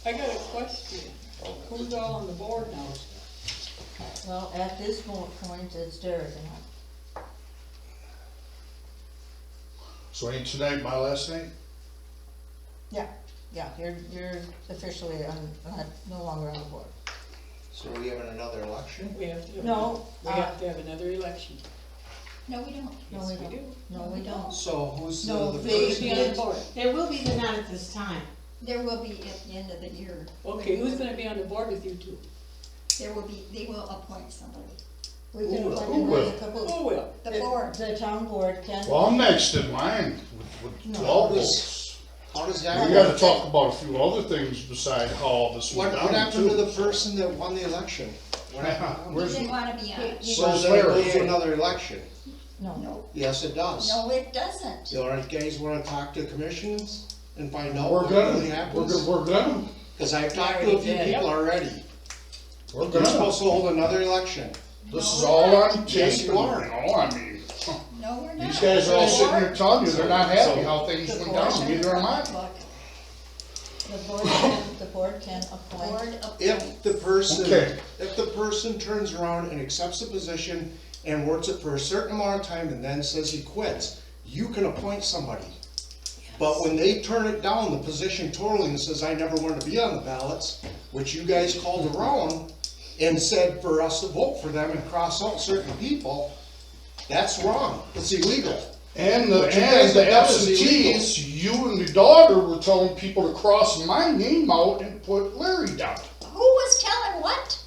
I got a question. Who's all on the board now? Well, at this point, it's Derek and I. So ain't tonight my last night? Yeah, you're officially no longer on the board. So are we having another election? We have to have, No, we have to have another election. No, we don't. No, Yes, we we don't. do. No, we don't. So who's No, the they- first? Be on the board. There will be, but not at this time. There will be at the end of the year. Okay, who's gonna be on the board with you two? There will be, they will appoint somebody. We can Who appoint will? another couple. Who will? The board. The town board can. Well, I'm next in line with No. 12 votes. How does that We work? gotta talk about a few other things beside how all this went What down happened to too. the person that won the election? What happened? He Where's, didn't wanna be on it. So Where's then it Larry? goes to another election? No, No, Yes, it does. no, it doesn't. So you guys wanna talk to commissions and find out we're what gonna, really happens? we're gonna, Cause I've talked to a few Already did. people already. we're You're gonna. supposed to hold another election. This is all on tape, Yes, you and, are. you know, I mean, No, we're not. these guys are all The sitting here board- telling you they're not happy how the things went board down, can- neither am I. Look, the board can appoint. board If the Okay. person turns around and accepts a position and works it for a certain amount of time and then says he quits, you can appoint somebody. But when they turn it down, the position totally, and says, I never wanted to be on the ballots, which you guys called around and said for us to vote for them and cross out certain people, that's wrong. It's illegal. And the, What you guys and the have done is absentees, you and the daughter were telling people to cross my name out and put Larry down. Who was telling what?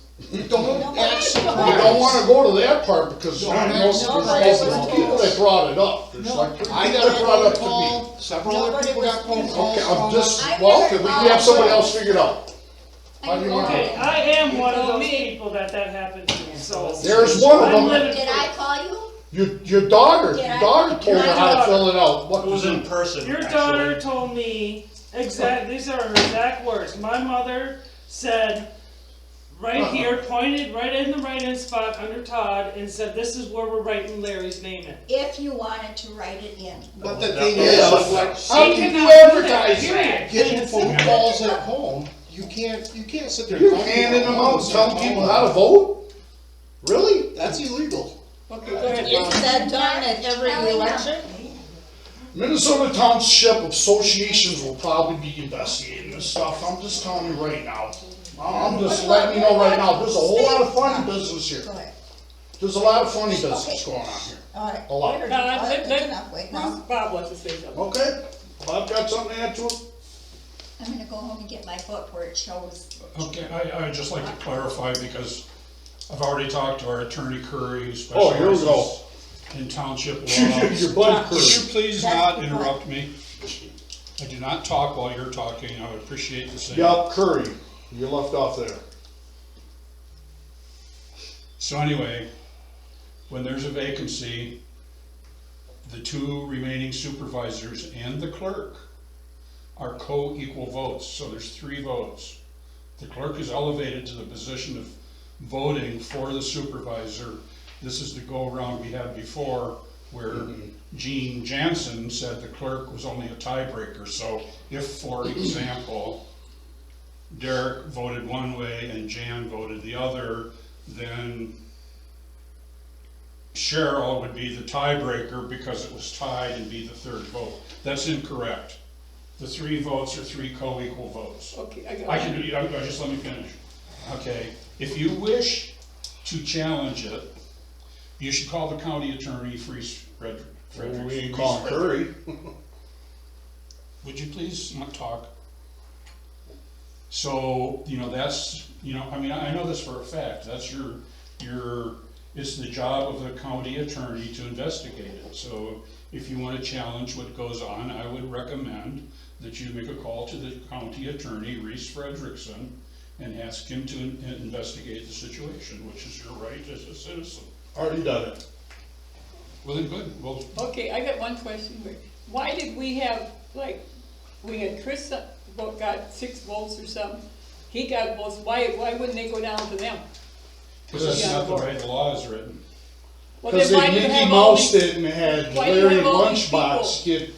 Don't act We don't surprised. wanna go to that part because Don't I know ask there's nobody multiple was people told. that brought it up. There's like three I people got that a brought it phone up to me. call, several other Nobody people was- got phone calls. Okay, I'm just, I well, never we can called. have somebody else figure it out. How do you want Okay, to? I am one of told those me. people that happened to, so. There's one of I'm them. living Did I call you? Your daughter Did I- told her how to Your fill it out. What It was to in do. person, Your actually. daughter told me these are her exact words. My mother said, right here, pointed right in the write-in spot under Todd and said, this is where we're writing Larry's name in. If you wanted to write it in. But the That thing was- is, How like, can you cannot do that, advertise period. that? getting phone calls at home, you can't sit there. You're telling people handing them out, at telling home. people how to vote? Really? That's illegal. Okay, go ahead, Isn't Bob. that done at every Telling them. election? Minnesota Township Associations will probably be investigating this stuff. I'm just telling you right now. I'm just letting you know right now, there's a whole lot of funny business here. Go ahead. There's a lot of funny business going on here. All right. A lot. Wait, No, that's let- enough. Wait, now. Bob wants to say something. Okay? Bob got something to add to it? I'm gonna go home and get my book where it shows. Okay, I'd just like to clarify, because I've already talked to our attorney Curry, who Oh, here we go. specializes in township Your law. buddy Would you Curry. please That's not the interrupt me? I do not talk while you're talking, I would appreciate the same. Yup, Curry. You left off there. So anyway, when there's a vacancy, the two remaining supervisors and the clerk are co-equal votes, so there's 3 votes. The clerk is elevated to the position of voting for the supervisor. This is the go-around we had before, where Gene Jansen said the clerk was only a tiebreaker. So if, for example, Derek voted one way and Jan voted the other, then Cheryl would be the tiebreaker because it was tied and be the 3rd vote. That's incorrect. The 3 votes are 3 co-equal votes. Okay, I I got can it. do, just let me finish. Okay, if you wish to challenge it, you should call the county attorney, Frederick. We ain't calling Curry. Would you please not talk? So, that's, I mean, I know this for a fact, that's it's the job of the county attorney to investigate it. So if you want to challenge what goes on, I would recommend that you make a call to the county attorney, Reese Frederickson, and ask him to investigate the situation, which is your right as a citizen. Already done it. Well then, good, well, Okay, I got one question. Why did we have, like, we had Chris got 6 votes or something, he got votes, why wouldn't they go down to them? because that's Yeah, not the board. way the law is written. Well, Because then they why do you Mickey have all Moused these- it and had why do you Larry have all these Lunchbox get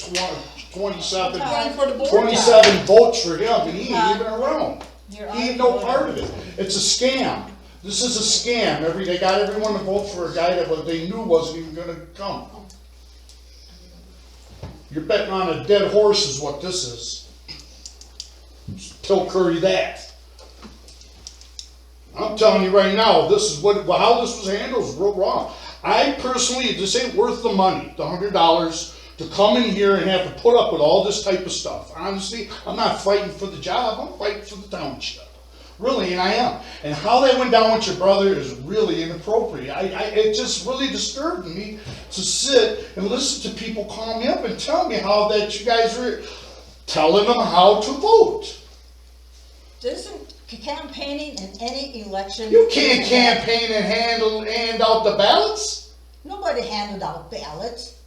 27 Run for the board now? 27 votes for him, and he ain't even around. You're He ain't no arguing. part of it. It's a scam. This is a scam. They got everyone to vote for a guy that what they knew wasn't even gonna come. You're betting on a dead horse is what this is. Tell Curry that. I'm telling you right now, this is how this was handled is real wrong. I personally, this ain't worth the money, the $100, to come in here and have to put up with all this type of stuff. Honestly, I'm not fighting for the job, I'm fighting for the township. Really, and I am. And how that went down with your brother is really inappropriate. It just really disturbed me to sit and listen to people call me up and tell me how that you guys are telling them how to vote. Isn't campaigning in any election? You can't campaign and hand out the ballots. Nobody handed out ballots.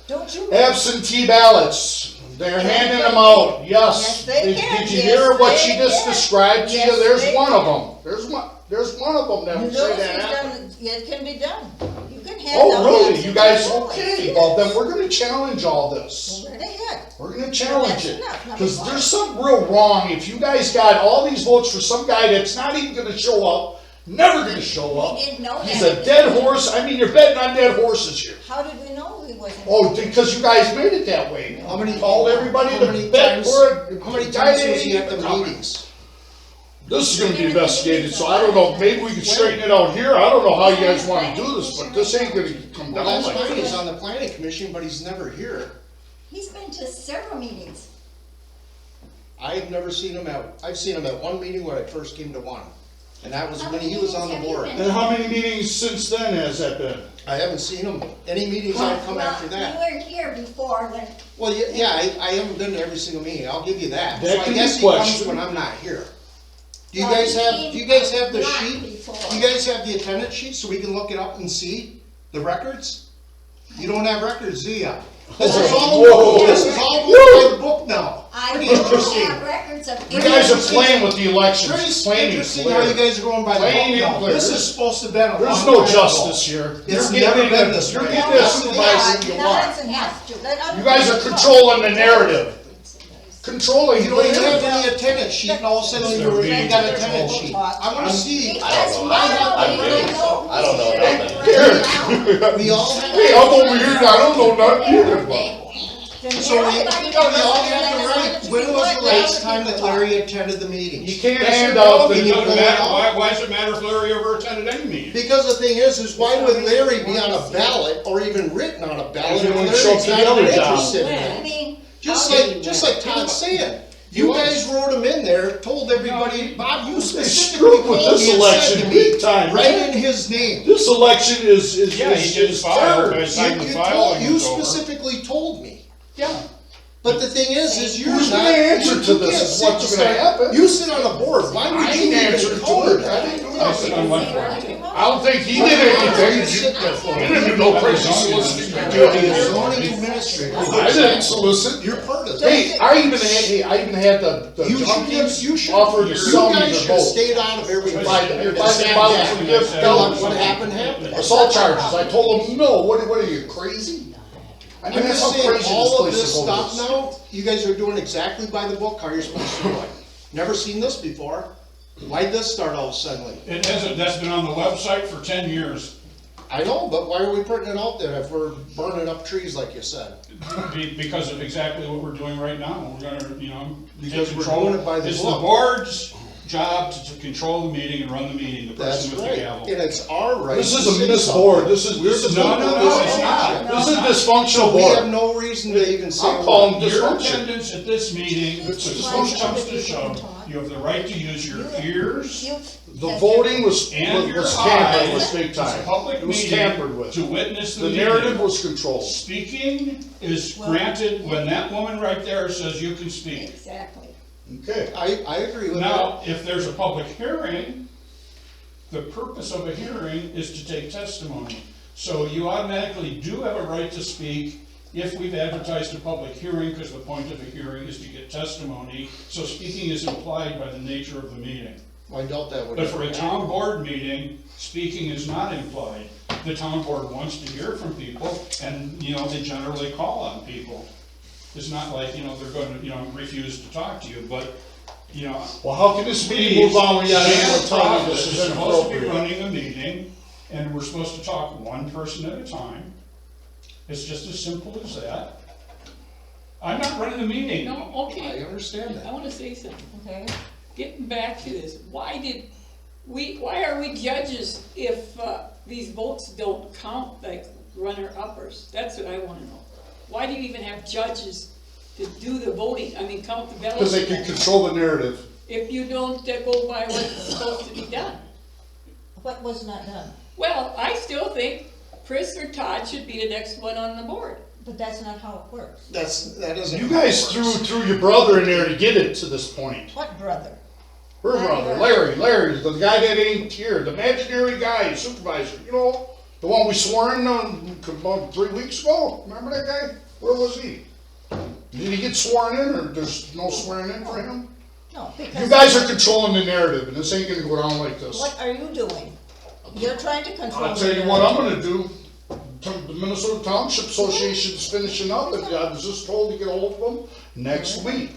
Don't you? Absentee ballots. They're handing them out, yes. Yes, they can. Did you hear Yes, what they she just can. described to you? Yes, There's they one of can. them. There's one of them that You would know say that it's happened. done, it can be done. You can hand out. Oh, really? absentee You guys, ballots, okay, yes. well, then we're gonna challenge all this. Well, right ahead. We're gonna challenge That's it. enough. Now Cause move there's on. something real wrong. If you guys got all these votes for some guy that's not even gonna show up, never gonna show up. We didn't know He's that. a dead horse. I mean, you're betting on dead horses here. How did we know he wasn't? Oh, because you guys made it that way. How many, Told everybody how to many bet times, for it. how many Guy times didn't was he at the even come. meetings? This is gonna be investigated, so I don't know, maybe we can straighten it out here. I don't know how you guys wanna do this, but this ain't gonna come Well, down that's like fine, he's this. on the planning commission, but he's never here. He's been to several meetings. I've never seen him I've seen him at one meeting when I first came to one. And that was when he was on the board. And how many meetings since then has that been? I haven't seen him, any meetings I've come after Well, that. you weren't here before when, Well, yeah, I haven't been to every single meeting, I'll give you that. That So I can be guess he comes questioned. when I'm not here. Do you Well, guys he have, came do you guys have the a lot sheet? before. Do you guys have the attendance sheet so we can look it up and see the records? You don't have records, do ya? This is all, Whoa. this is all going by the book now. I Pretty don't interesting. have records of. You guys are playing with the elections, Pretty plain and interesting how you clear. guys are going by the Plain book and now. clear. This is supposed to have been a long There's time no ago. justice here. It's You're never getting been it- this You're way. getting Yeah, this supervising you Now want. that's enough. Let other You guys are people talk. controlling the narrative. Controlling. You don't even have any attendance sheet, and all of a sudden you got an attendance sheet. I wanna see, Because know. we I don't know know. nothing. we all have. Hey, I'm over here, I don't know nothing either. Then So we everybody all knows have that the it's right, not when to was be the let last other time that people Larry attended the meetings? You can't That's hand your out problem. the- You It pull it out. Why does it matter if Larry ever attended any meeting? Because the thing is why would Larry be on a ballot or even written on a ballot He if wouldn't show up Larry's to the not other even job. interested in I it? mean, Just like Todd's saying, you guys wrote him in there, told everybody, Bob, you They specifically screwed with called this me and election said to big me, time, write man. in his name. This election is Yeah, he didn't file, terrible. by the time the You filing you was over. specifically told me. Yeah. But the thing is you're not. Who's gonna answer to you this can't is sit what's beside- gonna happen. You sit on a board, why I would you ain't answered even to cover it. that? I didn't do I sit on nothing. one board. I don't think he did anything. Sit there for He me. didn't do no crazy soliciting. You're the zoning administrator. I didn't solicit. You're part of Hey, it. I even had the You should junkies offer to you sell me guys their should have vote. stayed out of every If fight. What happened, happened. Assault charges. I told them, no, what are you, crazy? I mean, I'm that's just how saying, crazy all of this this place stuff is. now, you guys are doing exactly by the book how you're supposed to do it. Never seen this before. Why'd this start all of a sudden? It hasn't, that's been on the website for 10 years. I know, but why are we putting it out there if we're burning up trees like you said? Because of exactly what we're doing right now. We're gonna, take Because we're control. doing it by the It's book. the board's job to control the meeting and run the meeting, the That's person with the right, gavel. and it's our right. This to is a say misboard. something. This is. No, it's not. This is a dysfunctional So we have board. no reason to even say. I'm calling what. this Your dysfunction. attendance at this meeting, if It's push dysfunction. comes to shove, you have the right to use your ears The voting was and your tampered with eyes. big It's a time. public It was meeting tampered with. to witness the The meeting. narrative was controlled. Speaking is granted when that woman right there says you can speak. exactly. Okay. I agree with that. Now, if there's a public hearing, the purpose of a hearing is to take testimony. So you automatically do have a right to speak if we've advertised a public hearing, because the point of a hearing is to get testimony. So speaking is implied by the nature of the meeting. I doubt that would. But for a town board meeting, speaking is not implied. The town board wants to hear from people, and, they generally call on people. It's not like, they're going to, refuse to talk to you, but You know, Well, how can this meeting move on when you got Angela telling you this is We're supposed to be inappropriate? running a meeting, and we're supposed to talk one person at a time. It's just as simple as that. I'm not running the meeting. No, I okay, understand that. I wanna say something. Okay, Getting back to this, why are we judges if, these votes don't count like runner-uppers? That's what I wanna know. Why do you even have judges to do the voting, I mean, count the ballots? Because they can control the narrative. If you don't go by what's supposed to be done. what was not done? Well, I still think Chris or Todd should be the next one on the board. But that's not how it works. That isn't. You how it guys works. threw your brother in there to get it to this point. What brother? Her brother, Larry, the guy that ain't here, the imaginary guy, supervisor, you know, the one we swore in about 3 weeks ago. Remember that guy? Where was he? Did he get sworn in, or there's no swearing in for him? No, because. You guys are controlling the narrative, and this ain't gonna go down like this. What are you doing? You're trying to control. I'll tell you what I'm gonna do. The Minnesota Township Association's finishing up, and I was just told to get a hold of them next week.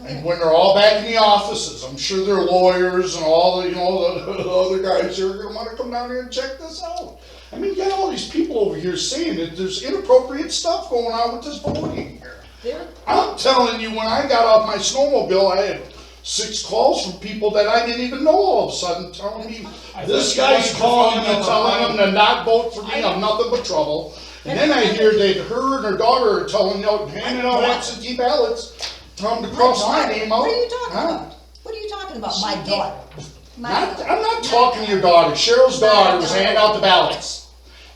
And when they're all back in the offices, I'm sure their lawyers and all the, you know, the other guys here are gonna wanna come down here and check this out. I mean, you got all these people over here saying that there's inappropriate stuff going on with this voting here. There, I'm telling you, when I got off my snowmobile, I had 6 calls from people that I didn't even know all of a sudden telling me, this guy's calling me, telling them to not vote for me, I'm nothing but trouble. And then I hear that her and her daughter are telling, handing out absentee ballots, telling them to cross my name out. what are you talking Huh? about? What are you talking about, my daughter? I'm not talking to your daughter. Cheryl's daughter was handing out the ballots.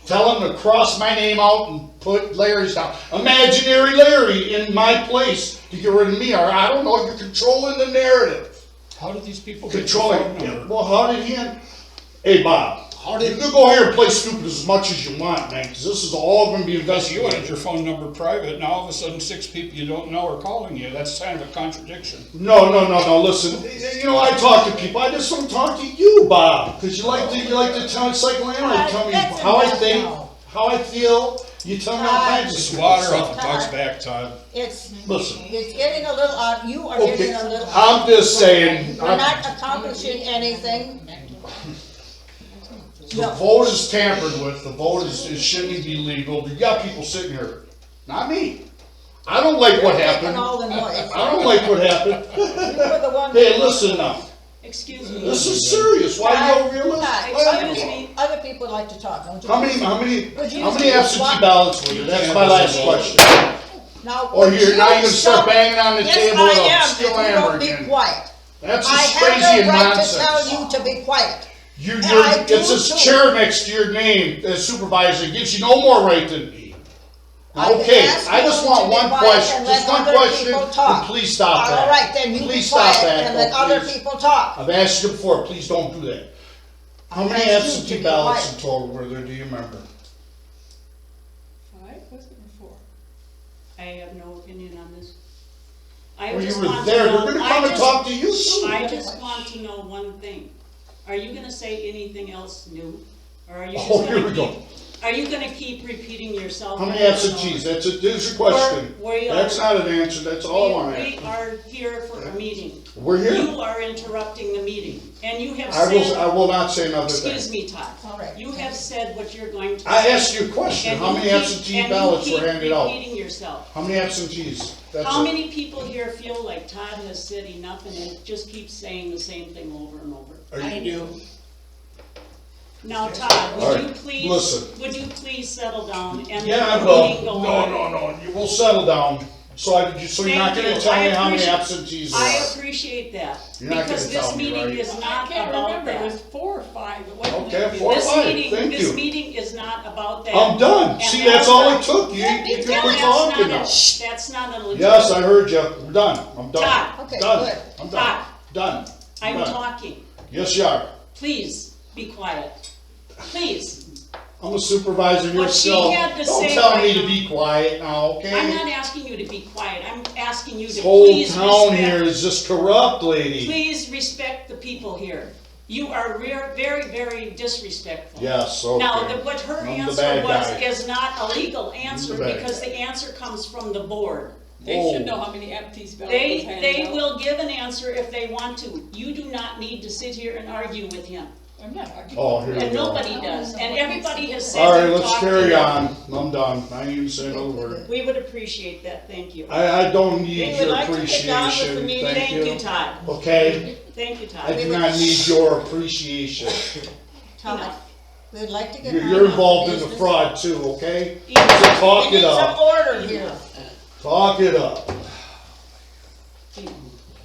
Tell them to cross my name out and put Larry's down. Imaginary Larry in my place to get rid of me, or I don't know, you're controlling the narrative. How did these people get your Controlling, phone number? well, how did he, hey Bob, you can go here and play stupid as much as you want, man, because this is all gonna be Because you wanted investigated. your phone number private, now all of a sudden 6 people you don't know are calling you. That's kind of a contradiction. No, listen, you know, I talk to people, I just don't talk to you, Bob, because you like to tell, it's like Larry, tell me That's how I enough think, now. how I feel, you tell me all kinds of Just stupid water stuff. off a dog's back, Todd. It's Listen. getting a little odd, you are Okay, getting a little. I'm just saying, We're not accomplishing anything. the vote is tampered with, the vote it shouldn't be legal, you got people sitting here, not me. I don't like what You're making happened, all the noise. I don't like what happened. You were the one. Hey, listen now, Excuse me. this is serious, why are you over here listening? Other people like to talk, don't you? How many Would you absentee just walk- ballots were there? That's my last question. Now, Or would you're now you gonna start stop- banging on the table with a Yes, steel I am, if you hammer don't be again. quiet. That's I just have crazy the and right to tell nonsense. you to be quiet. It says too. chair next to your name as supervisor, it gives you no more right than me. I've Okay, asked I just you want to be one quiet question, and just let one other question, people and talk. please stop that. All right, then you be Please stop quiet that, and let though, other please. people talk. I've asked you before, please don't do that. How I've many asked you to absentee be ballots quiet. in total were there, do you remember? 5, was it, or 4? I have no opinion on this. I Well, you just were want there, to they're know, gonna come and talk to you too. I just want to know one thing. Are you gonna say anything else new? Or are you just Oh, gonna here we go. Are you gonna keep repeating yourself? How many over and over? absentees? That's your question. We are- That's not an answer, that's all I wanna We ask. are here for a meeting. We're here. You are interrupting the meeting, and you have I said, will not say another thing. excuse me, Todd. All right. You have said what you're going to say. I asked you a question, And how you many keep- absentee and you ballots keep were handed out? repeating yourself. How many absentees? That's How it. many people here feel like Todd has said enough and just keeps saying the same thing over and over? I do. Now, Todd, All would right, you please, listen. would you please settle down and Yeah, I let the will. meeting go No, on? you will settle down. So you're not Thank gonna you. tell I me how many appreciate- absentees there I are? appreciate that, You're not because gonna this tell me, meeting right? is I not can't about remember, it was that. 4 or 5, it wasn't. Okay, that 4 or This 5, meeting, thank this you. meeting is not about that. I'm done. And See, that's all it took. You That's quit not talking now. That's not a legitimate. Yes, I heard you. We're done. I'm done. Todd. Okay, Done. good. I'm done. Todd. Done. I'm done. talking. Yes, you are. Please, be quiet. Please. I'm a supervisor What she yourself. had to Don't say tell right me to now- be quiet now, okay? I'm not asking you to be quiet. I'm asking you to This whole please town here respect, is just corrupt, lady. please respect the people here. You are very, very disrespectful. Yes, okay. Now, what her I'm the answer bad was guy. is not a legal answer the bad because guy. the answer comes from the board. They should know how many empties ballots They, was handed they out. will give an answer if they want to. You do not need to sit here and argue with him. I'm not arguing. Oh, here we And go. nobody does, and everybody has said. Alright, they've let's talked to carry them. on. I'm done. I ain't even saying another word. We would appreciate that, thank you. I don't We need would your like to get down with the appreciation. meeting. Thank Thank you, you. Todd. Okay? Thank you, I Todd. do not need your appreciation. Todd, Enough. we'd like to get. You're on you're with involved in the business. fraud too, okay? So Enough. talk We it need some up. order here. Talk it up.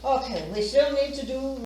Okay, we still need to do